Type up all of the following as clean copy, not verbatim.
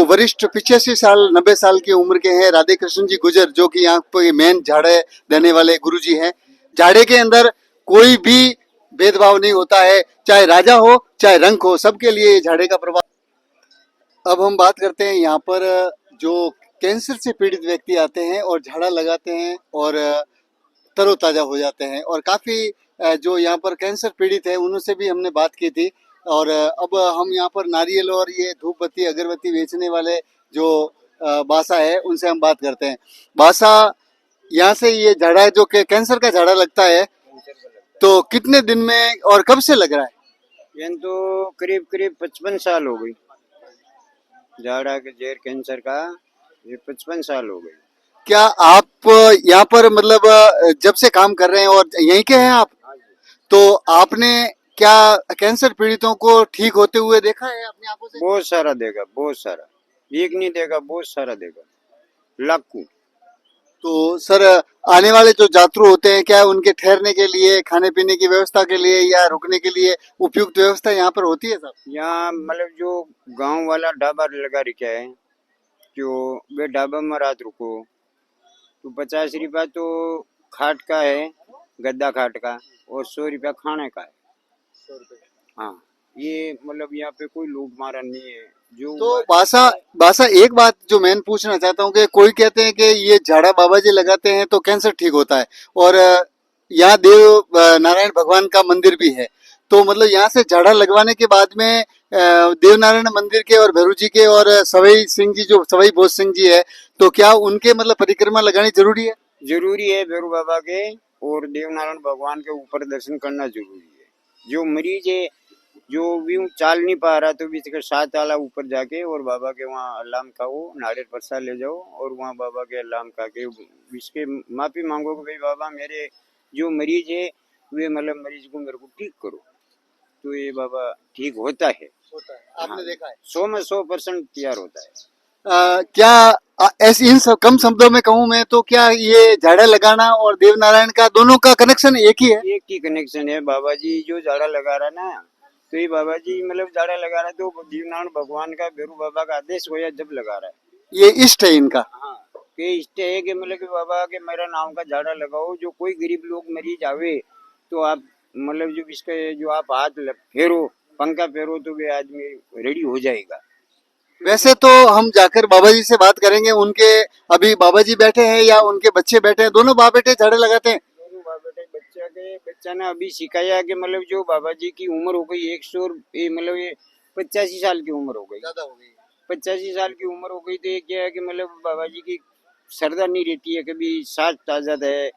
जो वरिष्ठ 85 साल 90 साल की उम्र के हैं राधे कृष्ण जी गुजर, जो कि यहाँ पे मेन झाड़े देने वाले गुरु जी हैं। झाड़े के अंदर कोई भी भेदभाव नहीं होता है, चाहे राजा हो चाहे रंक हो, सबके लिए झाड़े का प्रभाव। अब हम बात करते हैं यहाँ पर जो कैंसर से पीड़ित व्यक्ति आते हैं और झाड़ा लगाते हैं और तरोताजा हो जाते हैं। और काफी जो यहाँ पर कैंसर पीड़ित है उनसे भी हमने बात की थी। और अब हम यहाँ पर नारियल और ये धूप बत्ती अगरबत्ती बेचने वाले जो बासा है उनसे हम बात करते हैं। बासा, यहाँ से ये झाड़ा है जो कैंसर का झाड़ा लगता है, तो कितने दिन में और कब से लग रहा है? ये तो करीब करीब 55 साल हो गई। झाड़ा के जेर कैंसर का ये 55 साल हो गई। क्या आप यहाँ पर मतलब जब से काम कर रहे हैं और यहीं के हैं आप, तो आपने क्या कैंसर पीड़ितों को ठीक होते हुए देखा है अपनी आंखों से? बहुत सारा देगा, बहुत सारा, एक नहीं देगा, बहुत सारा देगा, लाखों। तो सर, आने वाले जो यात्रु होते हैं, क्या उनके ठहरने के लिए, खाने पीने की व्यवस्था के लिए या रुकने के लिए उपयुक्त व्यवस्था यहाँ पर होती है साहब? यहाँ मतलब जो गांव वाला ढाबा लगा रखा है, जो वे ढाबा में रात रुको तो 50 रुपया तो खाट का है, गद्दा खाट का, और 100 रुपया खाने का है। 100 रुपए। हाँ, ये मतलब यहाँ पे कोई लूट मारा नहीं है। जो तो बासा एक बात जो मैं पूछना चाहता हूँ कि कोई कहते हैं कि ये झाड़ा बाबा जी लगाते हैं तो कैंसर ठीक होता है, और यहाँ देव नारायण भगवान का मंदिर भी है, तो मतलब यहाँ से झाड़ा लगवाने के बाद में देव नारायण मंदिर के और भैरू जी के और सवाई सिंह जी, जो सवाई भोज सिंह जी है, तो क्या उनके मतलब परिक्रमा लगानी जरूरी है? जरूरी है, भैरू बाबा के और देव नारायण भगवान के ऊपर दर्शन करना जरूरी है। जो मरीज है, जो भी चाल नहीं पा रहा, तो भी इसके 7 आला ऊपर जाके और बाबा के वहाँ अल्लाम खाओ, नारियल प्रसाद ले जाओ और वहाँ बाबा के अल्लाम खा के इसके माफी मांगो कि भाई बाबा मेरे जो मरीज है वे मतलब मरीज को मेरे को ठीक करो, तो ये बाबा ठीक होता है। आपने हाँ, देखा है? 100 में 100% तैयार होता है। क्या ऐसे इन सब कम शब्दों में कहूँ मैं तो, क्या ये झाड़ा लगाना और देव नारायण का दोनों का कनेक्शन एक ही है? एक ही कनेक्शन है। बाबा जी जो झाड़ा लगा रहा ना, तो ये बाबा जी मतलब झाड़ा लगा रहा है तो देव नारायण भगवान का, भैरू बाबा का आदेश होया जब लगा रहा है। ये इष्ट है इनका। हाँ, के इष्ट है कि मतलब कि बाबा के मेरा नाम का झाड़ा लगाओ, जो कोई गरीब लोग मरीज आवे तो आप मतलब जो इसके जो आप हाथ फेरो, पंखा फेरो, तो वे आदमी रेडी हो जाएगा। वैसे तो हम जाकर बाबा जी से बात करेंगे, उनके अभी बाबा जी बैठे हैं या उनके बच्चे बैठे हैं? दोनों बाप बेटे झाड़े लगाते हैं? दोनों बाप बेटे। बच्चा ने अभी सिखाया कि मतलब जो बाबा जी की उम्र हो गई 100 मतलब ये 85 साल की उम्र हो गई, ज्यादा हो गई। 85 साल की उम्र हो गई, तो ये क्या है कि मतलब बाबा जी की सरदा नहीं रहती है, कभी सांस ताजा है,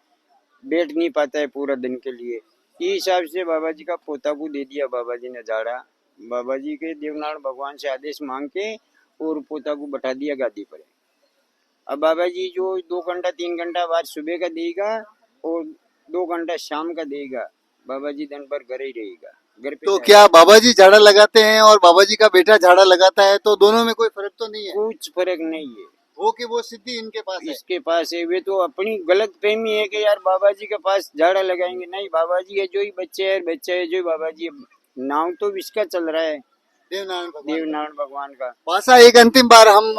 बैठ नहीं पाता है पूरा दिन के लिए। इस हिसाब से बाबा जी का पोता को दे दिया बाबा जी ने झाड़ा। बाबा जी के देवनारायण भगवान से आदेश मांग के और पोता को बैठा दिया गादी पर। अब बाबा जी जो 2 घंटा 3 घंटा बाद सुबह का देगा और 2 घंटा शाम का देगा, बाबा जी दिन भर घर ही रहेगा, घर पे। तो क्या बाबा जी झाड़ा लगाते हैं और बाबा जी का बेटा झाड़ा लगाता है, तो दोनों में कोई फर्क तो नहीं है? कुछ फर्क नहीं है। वो कि वो सिद्धि इनके पास है? इसके पास है। वे तो अपनी गलत फहमी है कि यार बाबा जी के पास झाड़ा लगाएंगे। नहीं, बाबा जी है जो ही बच्चे है, बच्चा है जो ही बाबा जी। नाम तो इसका चल रहा है, देवनारायण भगवान का। बासा, एक अंतिम बार हम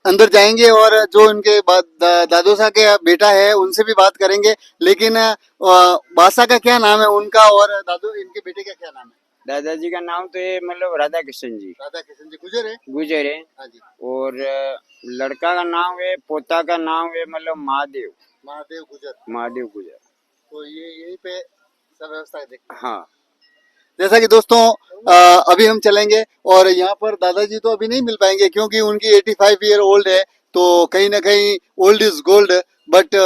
अंदर जाएंगे और जो इनके दादू साहब के बेटा है उनसे भी बात करेंगे, लेकिन बासा का क्या नाम है उनका और दादू इनके बेटे का क्या नाम है? दादाजी का नाम तो है मतलब राधा कृष्ण जी। राधा कृष्ण जी गुजर है। गुजर है। हाँ जी। और लड़का का नाम है, पोता का नाम है मतलब महादेव। महादेव गुजर। महादेव गुजर। तो ये यहीं पे सब व्यवस्था देखते हैं। हाँ, जैसा कि दोस्तों अभी हम चलेंगे और यहाँ पर दादाजी तो अभी नहीं मिल पाएंगे क्योंकि उनकी 85 ईयर ओल्ड है, तो कहीं ना कहीं old is gold, but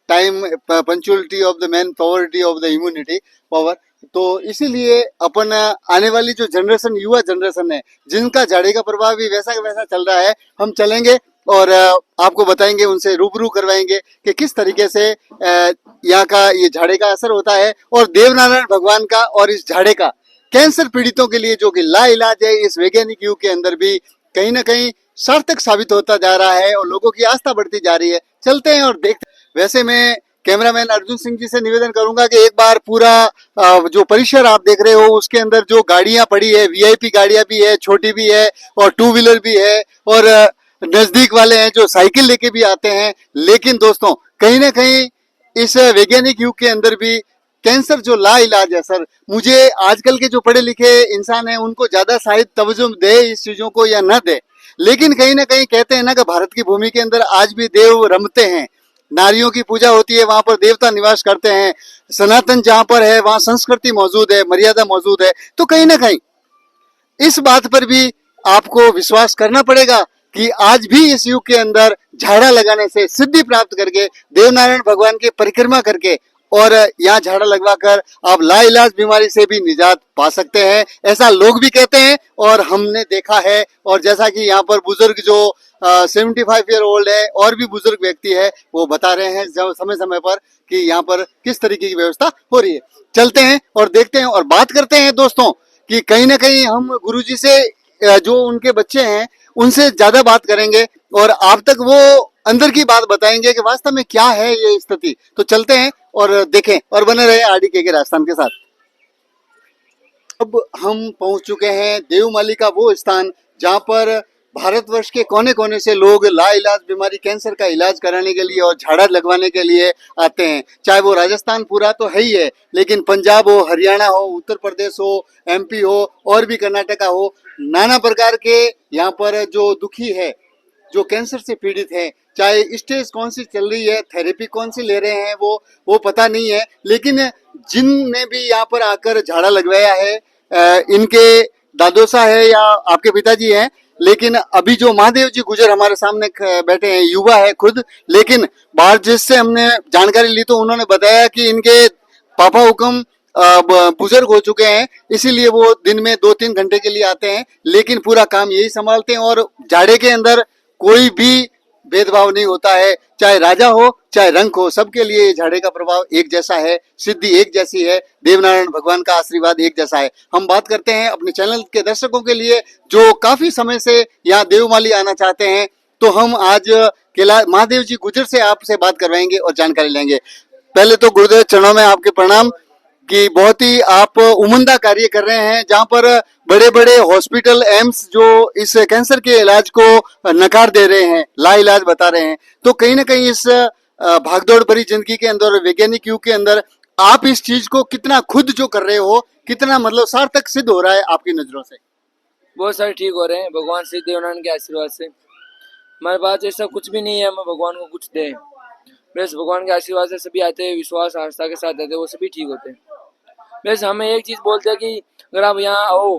time punctuality of the man, poverty of the immunity power. तो इसीलिए अपन आने वाली जो जनरेशन, युवा जनरेशन है, जिनका झाड़ी का प्रभाव भी वैसा का वैसा चल रहा है, हम चलेंगे और आपको बताएंगे, उनसे रूबरू करवाएंगे कि किस तरीके से यहाँ का ये झाड़े का असर होता है और देवनारायण भगवान का और इस झाड़े का कैंसर पीड़ितों के लिए जो कि लाइलाज है, इस वैज्ञानिक युग के अंदर भी कहीं ना कहीं सार्थक साबित होता जा रहा है और लोगों की आस्था बढ़ती जा रही है। चलते हैं और देखते। वैसे मैं कैमरामैन अर्जुन सिंह जी से निवेदन करूंगा कि एक बार पूरा जो परिसर आप देख रहे हो उसके अंदर जो गाड़ियां पड़ी है, वीआईपी गाड़ियां भी है, छोटी भी है और 2 व्हीलर भी है, और नजदीक वाले हैं जो साइकिल लेके भी आते हैं। लेकिन दोस्तों कहीं ना कहीं इस वैज्ञानिक युग के अंदर भी कैंसर जो ला इलाज है सर, मुझे आजकल के जो पढ़े लिखे इंसान हैं उनको ज्यादा शायद तवज्जो दे इस चीजों को या न दे, लेकिन कहीं ना कहीं कहते हैं ना कि भारत की भूमि के अंदर आज भी देव रमते हैं, नारियों की पूजा होती है, वहां पर देवता निवास करते हैं, सनातन जहां पर है वहां संस्कृति मौजूद है, मर्यादा मौजूद है। तो कहीं ना कहीं इस बात पर भी आपको विश्वास करना पड़ेगा कि आज भी इस युग के अंदर झाड़ा लगाने से सिद्धि प्राप्त करके देवनारायण भगवान की परिक्रमा करके और यहाँ झाड़ा लगवाकर आप लाइलाज बीमारी से भी निजात पा सकते हैं, ऐसा लोग भी कहते हैं और हमने देखा है। और जैसा कि यहाँ पर बुजुर्ग जो 75 ईयर ओल्ड है और भी बुजुर्ग व्यक्ति है वो बता रहे हैं जब समय समय पर कि यहाँ पर किस तरीके की व्यवस्था हो रही है। चलते हैं और देखते हैं और बात करते हैं दोस्तों कि कहीं ना कहीं हम गुरुजी से जो उनके बच्चे हैं उनसे ज्यादा बात करेंगे और आप तक वो अंदर की बात बताएंगे कि वास्तव में क्या है ये स्थिति। तो चलते हैं और देखें और बने रहे आरडीके के राजस्थान के साथ। अब हम पहुंच चुके हैं देवमाली का वो स्थान जहां पर भारतवर्ष के कोने कोने से लोग लाइलाज बीमारी कैंसर का इलाज कराने के लिए और झाड़ा लगवाने के लिए आते हैं। चाहे वो राजस्थान पूरा तो है ही है, लेकिन पंजाब हो, हरियाणा हो, उत्तर प्रदेश हो, एमपी हो और भी कर्नाटका हो, नाना प्रकार के यहाँ पर जो दुखी है, जो कैंसर से पीड़ित है, चाहे स्टेज कौन सी चल रही है, थेरेपी कौन सी ले रहे हैं वो पता नहीं है, लेकिन जिनने भी यहाँ पर आकर झाड़ा लगवाया है इनके दादोसा है या आपके पिताजी हैं, लेकिन अभी जो महादेव जी गुजर हमारे सामने बैठे हैं, युवा है खुद, लेकिन बाहर जिससे हमने जानकारी ली तो उन्होंने बताया कि इनके पापा हुक्म बुजुर्ग हो चुके हैं, इसीलिए वो दिन में 2-3 घंटे के लिए आते हैं, लेकिन पूरा काम यही संभालते हैं। और झाड़े के अंदर कोई भी भेदभाव नहीं होता है, चाहे राजा हो चाहे रंक हो, सबके लिए झाड़े का प्रभाव एक जैसा है, सिद्धि एक जैसी है, देवनारायण भगवान का आशीर्वाद एक जैसा है। हम बात करते हैं अपने चैनल के दर्शकों के लिए जो काफी समय से यहाँ देवमाली आना चाहते हैं, तो हम आज केला महादेव जी गुजर से आपसे बात करवाएंगे और जानकारी लेंगे। पहले तो गुरुदेव चरणों में आपके प्रणाम कि बहुत ही आप उमदा कार्य कर रहे हैं, जहां पर बड़े बड़े हॉस्पिटल एम्स जो इस कैंसर के इलाज को नकार दे रहे हैं, ला इलाज बता रहे हैं। तो कहीं ना कहीं इस भागदौड़ भरी जिंदगी के अंदर और वैज्ञानिक युग के अंदर आप इस चीज को कितना खुद जो कर रहे हो, कितना मतलब सार्थक सिद्ध हो रहा है आपकी नजरों से? बहुत सारे ठीक हो रहे हैं भगवान श्री देवनारायण के आशीर्वाद से। हमारे पास ऐसा कुछ भी नहीं है हमें भगवान को कुछ दे, बस भगवान के आशीर्वाद से सभी आते हैं, विश्वास आस्था के साथ आते हैं, वो सभी ठीक होते हैं। बस हमें एक चीज बोलते हैं कि अगर आप यहाँ आओ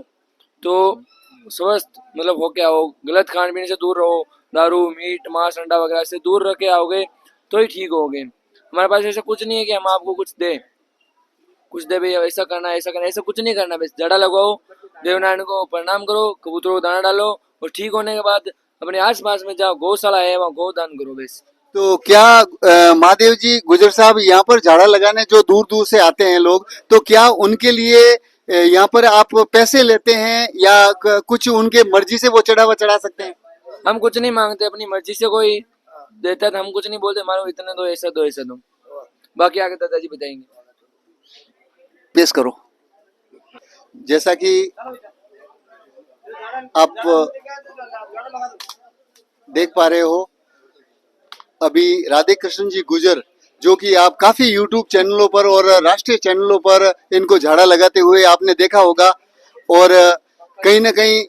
तो स्वस्थ मतलब हो के आओ, गलत खान पीने से दूर रहो, दारू मीट मांस अंडा वगैरह से दूर रह के आओगे तो ही ठीक होगे। हमारे पास ऐसा कुछ नहीं है कि हम आपको कुछ दे भाई ऐसा करना ऐसा करना, ऐसा कुछ नहीं करना। बस जड़ा लगाओ, देवनारायण को प्रणाम करो, कबूतरों को दाना डालो और ठीक होने के बाद अपने आस पास में जाओ, गौशाला है वहाँ गोदान करो बस। तो क्या महादेव जी गुजर साहब यहाँ पर झाड़ा लगाने जो दूर दूर से आते हैं लोग, तो क्या उनके लिए यहाँ पर आप पैसे लेते हैं या कुछ उनके मर्जी से वो चढ़ावा चढ़ा सकते हैं? हम कुछ नहीं मांगते, अपनी मर्जी से कोई देता है तो हम कुछ नहीं बोलते, हमारे को इतने दो ऐसा दो ऐसा दो, बाकी आगे दादाजी बताएंगे। पेश करो। जैसा कि आप देख पा रहे हो, अभी राधे कृष्ण जी गुजर जो कि आप काफी यूट्यूब चैनलों पर और राष्ट्रीय चैनलों पर इनको झाड़ा लगाते हुए आपने देखा होगा, और कहीं ना कहीं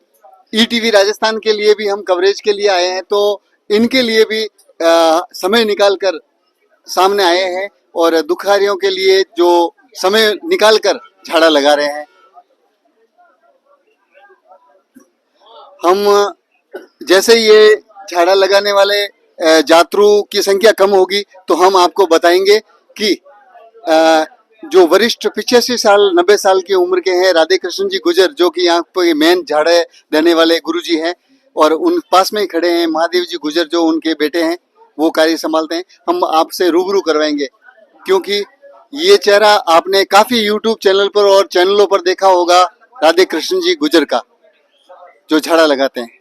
ईटीवी राजस्थान के लिए भी हम कवरेज के लिए आए हैं, तो इनके लिए भी समय निकाल कर सामने आए हैं और दुखारियों के लिए जो समय निकाल कर झाड़ा लगा रहे हैं। हम जैसे ये झाड़ा लगाने वाले जातरू की संख्या कम होगी तो हम आपको बताएंगे कि जो वरिष्ठ 85 साल 90 साल की उम्र के हैं राधे कृष्ण जी गुजर, जो कि यहाँ पर मेन झाड़े देने वाले गुरु जी हैं, और उन पास में ही खड़े हैं महादेव जी गुजर जो उनके बेटे हैं, वो कार्य संभालते हैं। हम आपसे रूबरू करवाएंगे क्योंकि ये चेहरा आपने काफी यूट्यूब चैनल पर और चैनलों पर देखा होगा राधे कृष्ण जी गुजर का, जो झाड़ा लगाते हैं।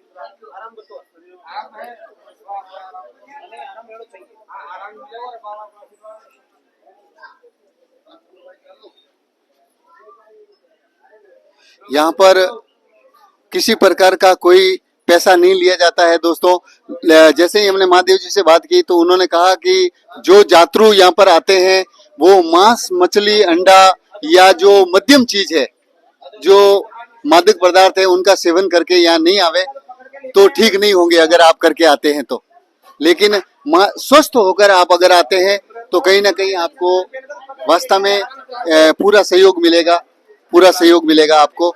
यहाँ पर किसी प्रकार का कोई पैसा नहीं लिया जाता है दोस्तों। जैसे ही हमने महादेव जी से बात की तो उन्होंने कहा कि जो यात्रु यहाँ पर आते हैं वो मांस, मछली, अंडा या जो मध्यम चीज है, जो मादक पदार्थ है, उनका सेवन करके यहाँ नहीं आवे तो ठीक नहीं होंगे अगर आप करके आते हैं तो। लेकिन स्वस्थ होकर आप अगर आते हैं तो कहीं ना कहीं आपको वास्तव में पूरा सहयोग मिलेगा, पूरा सहयोग मिलेगा आपको।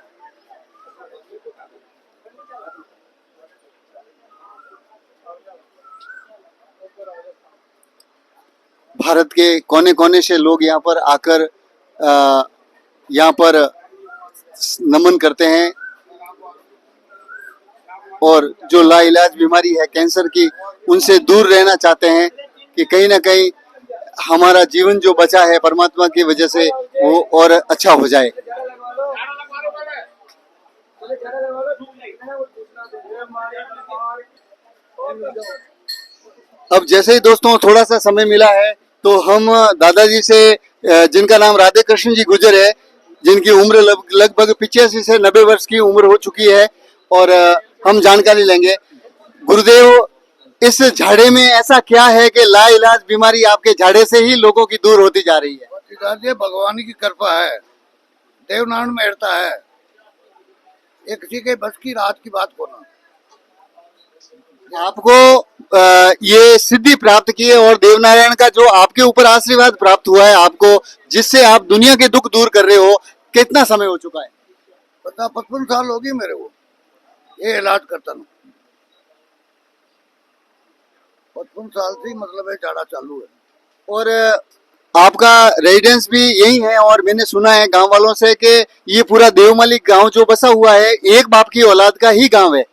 भारत के कोने कोने से लोग यहाँ पर आकर यहाँ पर नमन करते हैं और जो लाइलाज बीमारी है कैंसर की, उनसे दूर रहना चाहते हैं कि कहीं ना कहीं हमारा जीवन जो बचा है परमात्मा की वजह से वो और अच्छा हो जाए। अब जैसे ही दोस्तों थोड़ा सा समय मिला है तो हम दादाजी से, जिनका नाम राधे कृष्ण जी गुजर है, जिनकी उम्र लगभग 85 से 90 वर्ष की उम्र हो चुकी है, और हम जानकारी लेंगे। गुरुदेव, इस झाड़े में ऐसा क्या है कि लाइलाज बीमारी आपके झाड़े से ही लोगों की दूर होती जा रही है? ये भगवान की कृपा है, देवनारायण मेहरता है, ये किसी के बस की रात की बात को ना। आपको ये सिद्धि प्राप्त की है और देवनारायण का जो आपके ऊपर आशीर्वाद प्राप्त हुआ है आपको, जिससे आप दुनिया के दुख दूर कर रहे हो, कितना समय हो चुका है? 55 साल हो गए मेरे को ये इलाज करता हूँ। 55 साल से मतलब है झाड़ा चालू है। और आपका रेजिडेंस भी यही है, और मैंने सुना है गांव वालों से कि ये पूरा देवमाली गांव जो बसा हुआ है एक बाप की औलाद का ही गांव है,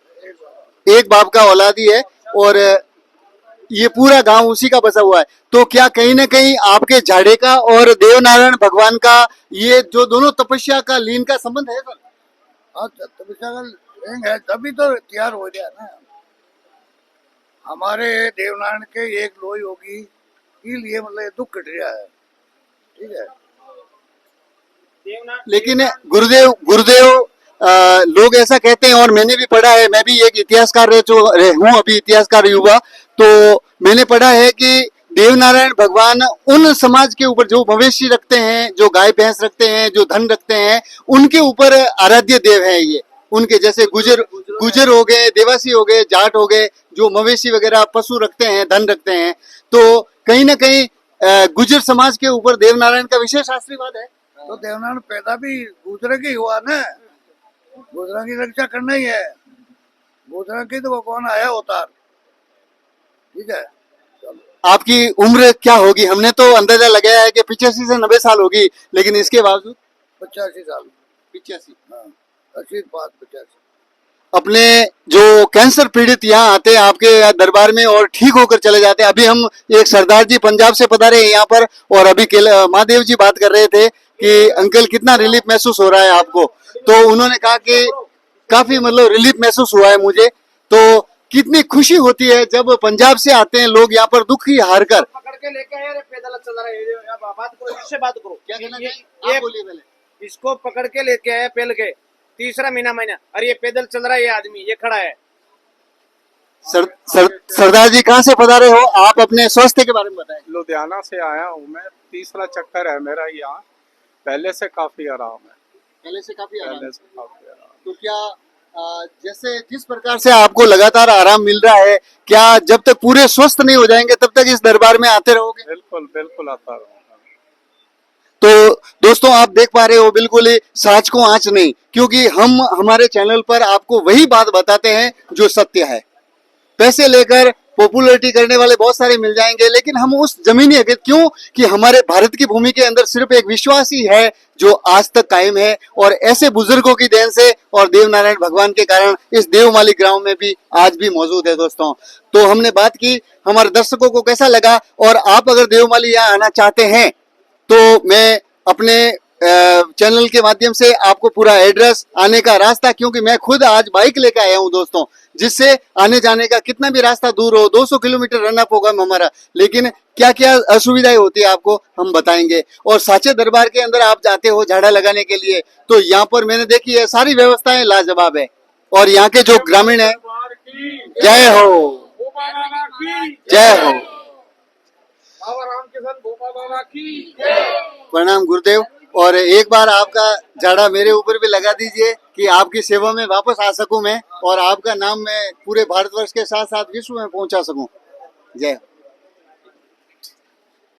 एक बाप का औलाद ही है, और ये पूरा गांव उसी का बसा हुआ है। तो क्या कहीं ना कहीं आपके झाड़े का और देवनारायण भगवान का ये जो दोनों तपस्या का लीन का संबंध है सर? हाँ, तपस्या का लिंग है, तभी तो तैयार हो गया ना। हमारे देवनारायण के एक लोई होगी इसलिए मतलब दुख कट रहा है, ठीक है। लेकिन गुरुदेव लोग ऐसा कहते हैं, और मैंने भी पढ़ा है, मैं भी एक इतिहासकार हूँ, अभी इतिहासकार युवा, तो मैंने पढ़ा है कि देवनारायण भगवान उन समाज के ऊपर जो मवेशी रखते हैं, जो गाय भैंस रखते हैं, जो धन रखते हैं, उनके ऊपर आराध्य देव है ये। उनके जैसे गुजर हो गए, देवासी हो गए, जाट हो गए, जो मवेशी वगैरह पशु रखते हैं, धन रखते हैं, तो कहीं ना कहीं गुजर समाज के ऊपर देवनारायण का विशेष आशीर्वाद है। तो देवनारायण पैदा भी गुजर के हुआ ना, गुजरा की रक्षा करना ही है, गुजरा की तो भगवान आया अवतार, ठीक है। आपकी उम्र क्या होगी? हमने तो अंदाजा लगाया है कि 85 से 90 साल होगी, लेकिन इसके बावजूद 85 साल। 85? हाँ, 85। अपने जो कैंसर पीड़ित यहाँ आते हैं आपके दरबार में और ठीक होकर चले जाते हैं। अभी हम एक सरदार जी पंजाब से पधारे हैं यहाँ पर, और अभी महादेव जी बात कर रहे थे कि अंकल कितना रिलीफ महसूस हो रहा है आपको, तो उन्होंने कहा कि काफी मतलब रिलीफ महसूस हुआ है मुझे। तो कितनी खुशी होती है जब पंजाब से आते हैं लोग यहाँ पर दुख ही हार कर। पकड़ के लेके आए, पैदल चल रहा है, बात करो, इससे बात करो। क्या कहना ये चाहिए? आप बोलिए पहले। इसको पकड़ के लेके आए पहले के 3रा महीना, अरे ये पैदल चल रहा है, ये आदमी ये खड़ा है। सरदार जी कहाँ से पधारे हो? आप अपने स्वास्थ्य के बारे में बताएं। लुधियाना से आया हूँ मैं, 3रा चक्कर है मेरा यहाँ। पहले से काफी आराम है, पहले से काफी आराम। पहले से काफी आराम। तो क्या जैसे जिस प्रकार से आपको लगातार आराम मिल रहा है, क्या जब तक पूरे स्वस्थ नहीं हो जाएंगे तब तक इस दरबार में आते रहोगे? बिल्कुल बिल्कुल आता रहूँगा। तो दोस्तों आप देख पा रहे हो, बिल्कुल ही साँच को आँच नहीं, क्योंकि हम हमारे चैनल पर आपको वही बात बताते हैं जो सत्य है। पैसे लेकर पॉपुलैरिटी करने वाले बहुत सारे मिल जाएंगे, लेकिन हम उस जमीनी हकीकत, क्यों कि हमारे भारत की भूमि के अंदर सिर्फ एक विश्वास ही है जो आज तक कायम है, और ऐसे बुजुर्गों की देन से और देवनारायण भगवान के कारण इस देवमाली ग्राम में भी आज भी मौजूद है। दोस्तों तो हमने बात की, हमारे दर्शकों को कैसा लगा, और आप अगर देवमाली यहाँ आना चाहते हैं तो मैं अपने चैनल के माध्यम से आपको पूरा एड्रेस, आने का रास्ता, क्योंकि मैं खुद आज बाइक लेकर आया हूं दोस्तों, जिससे आने जाने का कितना भी रास्ता दूर हो, 200 किलोमीटर रन अप होगा हमारा, लेकिन क्या क्या असुविधाएं होती है आपको हम बताएंगे। और साचे दरबार के अंदर आप जाते हो झाड़ा लगाने के लिए, तो यहाँ पर मैंने देखी है सारी व्यवस्थाएं लाजवाब है, और यहाँ के जो ग्रामीण है जय हो, भोपा बाबा की जय हो। बाबा रामकिशन भोपा बाबा की प्रणाम गुरुदेव। और एक बार आपका झाड़ा मेरे ऊपर भी लगा दीजिए कि आपकी सेवा में वापस आ सकूं मैं, और आपका नाम मैं पूरे भारतवर्ष के साथ साथ विश्व में पहुंचा सकूं। जय हो।